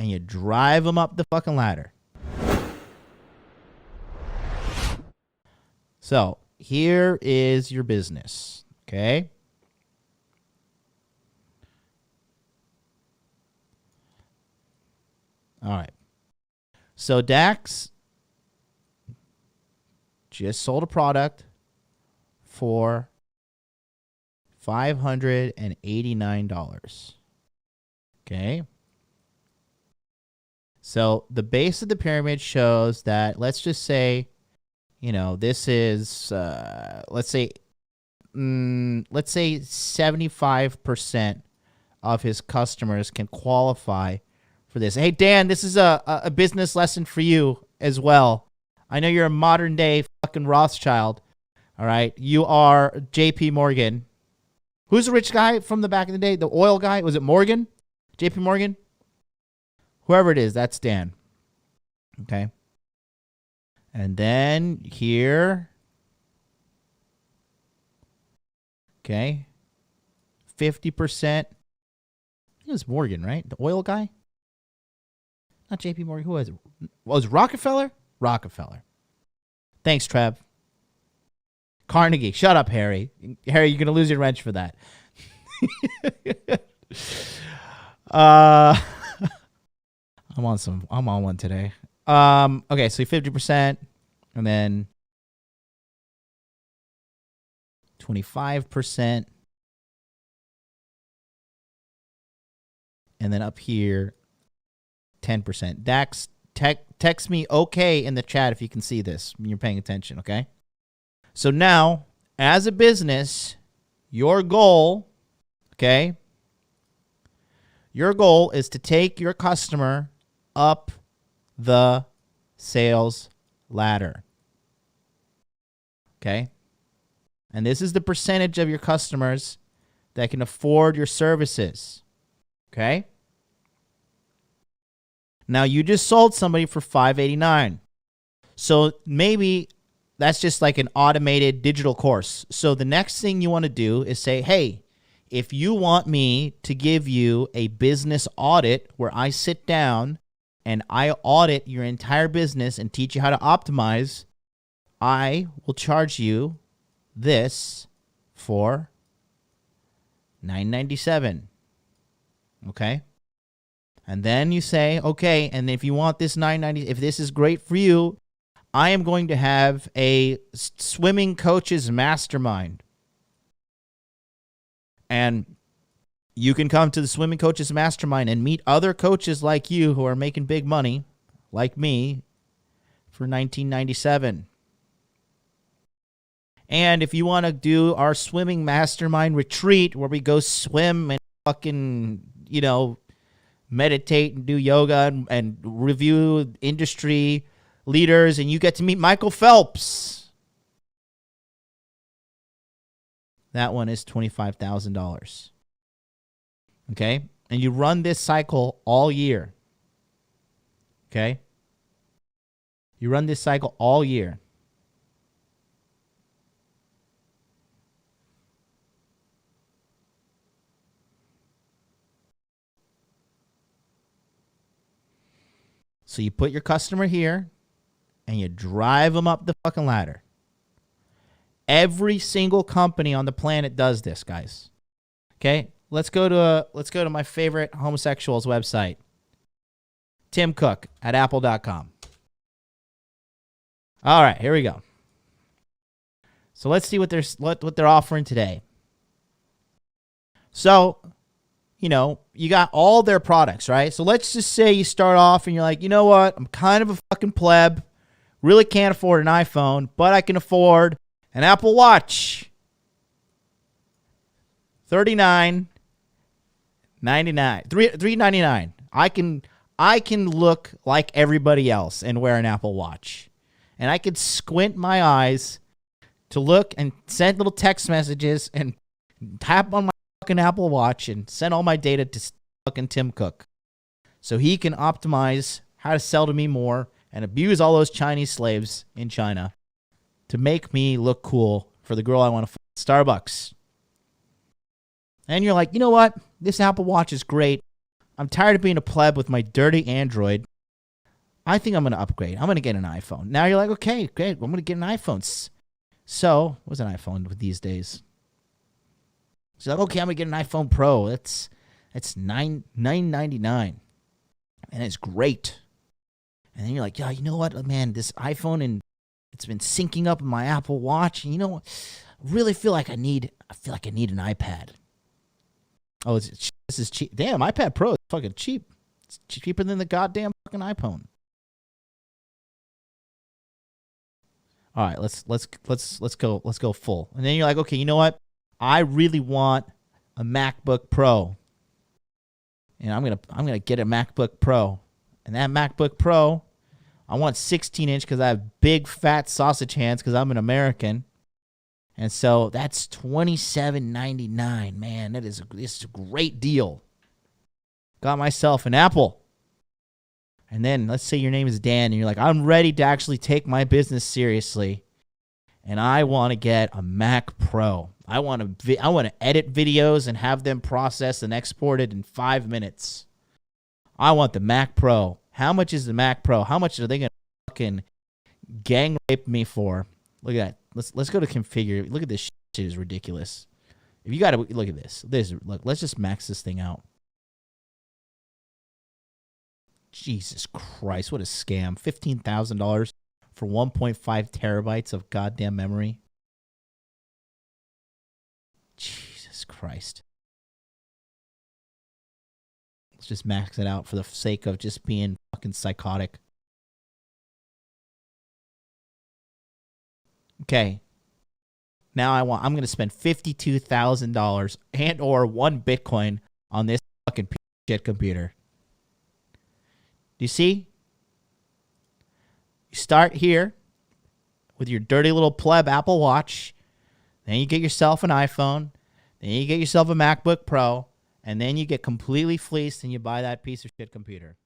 and you drive them up the fucking ladder. So here is your business, okay? All right. So Dax just sold a product for $589. Okay. So the base of the pyramid shows that, let's just say, you know, this is, let's say 75% of his customers can qualify for this. Hey, Dan, this is a business lesson for you as well. I know you're a modern day fucking Rothschild. All right. You are JP Morgan. Who's the rich guy from the back of the day? The oil guy? Was it Morgan? JP Morgan? Whoever it is, that's Dan. Okay. And then here. Okay. 50%. It was Morgan, right? The oil guy? Not JP Morgan. Who was it? Was it Rockefeller? Rockefeller. Thanks, Trev. Carnegie. Shut up, Harry. Harry, you're going to lose your wrench for that. I'm on one today. Okay, so 50%, and then 25%, and then up here 10%. Dax, text me okay in the chat if you can see this when you're paying attention, okay? So now, as a business, your goal, okay, your goal is to take your customer up the sales ladder, okay? And this is the percentage of your customers that can afford your services, okay? Now, you just sold somebody for $589. So maybe that's just like an automated digital course. So the next thing you want to do is say, hey, if you want me to give you a business audit where I sit down and I audit your entire business and teach you how to optimize, I will charge you this for $997. Okay? And then you say, okay, and if you want this $990, if this is great for you, I am going to have a swimming coaches mastermind. And you can come to the swimming coaches mastermind and meet other coaches like you who are making big money, like me, for $1997. And if you want to do our swimming mastermind retreat where we go swim and fucking, you know, meditate and do yoga and review industry leaders, and you get to meet Michael Phelps, that one is $25,000. Okay? And you run this cycle all year. Okay? You run this cycle all year. So you put your customer here and you drive them up the fucking ladder. Every single company on the planet does this, guys. Okay? Let's go to my favorite homosexuals website. Tim Cook at apple.com. All right, here we go. So let's see what they're offering today. So, you know, you got all their products, right? So let's just say you start off and you're like, you know what? I'm kind of a fucking pleb. Really can't afford an iPhone, but I can afford an Apple Watch. $39.99. I can look like everybody else and wear an Apple Watch. And I could squint my eyes to look and send little text messages and tap on my fucking Apple Watch and send all my data to fucking Tim Cook so he can optimize how to sell to me more and abuse all those Chinese slaves in China to make me look cool for the girl I want to fuck at Starbucks. And you're like, you know what? This Apple Watch is great. I'm tired of being a pleb with my dirty Android. I think I'm going to upgrade. I'm going to get an iPhone. Now you're like, okay, great. I'm going to get an iPhone. So, what's an iPhone with these days? So like, okay, I'm going to get an iPhone Pro. It's $999. And it's great. And then you're like, yeah, you know what, man, this iPhone, and it's been syncing up with my Apple Watch. And you know, I really feel like I need an iPad. Oh, this is cheap. Damn, iPad Pro is fucking cheap. It's cheaper than the goddamn fucking iPhone. All right, let's go full. And then you're like, okay, you know what? I really want a MacBook Pro. And I'm gonna get a MacBook Pro. And that MacBook Pro, I want 16-inch because I have big fat sausage hands because I'm an American. And so that's $27.99. Man, this is a great deal. Got myself an Apple. And then let's say your name is Dan and you're like, I'm ready to actually take my business seriously. And I want to get a Mac Pro. I want to edit videos and have them processed and exported in 5 minutes. I want the Mac Pro. How much is the Mac Pro? How much are they going to fucking gang rape me for? Look at that. Let's go to configure. Look at this shit is ridiculous. If you got to look at this. Look, let's just max this thing out. Jesus Christ, what a scam. $15,000 for 1.5 terabytes of goddamn memory. Jesus Christ. Let's just max it out for the sake of just being fucking psychotic. Okay. Now I'm going to spend $52,000 and or 1 Bitcoin on this fucking piece of shit computer. Do you see? You start here with your dirty little pleb Apple Watch. Then you get yourself an iPhone. Then you get yourself a MacBook Pro. And then you get completely fleeced and you buy that piece of shit computer.